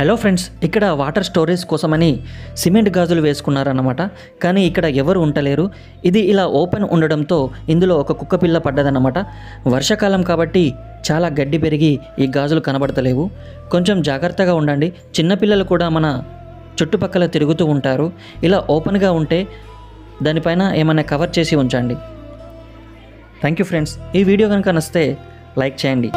Hello friends, ఇక్కడ water storage కోసమని cement గాజులు వేసుకున్నారన్నమాట. కానీ ఇక్కడ ఎవరు ఉండలేరు. ఇది ఇలా ఓపెన్ ఉండడంతో ఇందులో ఒక కుక్క పిల్ల పడ్డదన్నమాట. వర్షాకాలం కాబట్టి చాలా గడ్డి పెరిగి ఈ గాజులు కనబడతలేవు. కొంచెం జాగ్రత్తగా ఉండండి. చిన్నపిల్లలు కూడా మన చుట్టుపక్కల తిరుగుతూ ఉంటారు. ఇలా ఓపెన్గా ఉంటే దానిపైన ఏమైనా కవర్ చేసి ఉంచండి. Thank you friends. ఈ వీడియో కనుక నచ్చితే లైక్ చేయండి.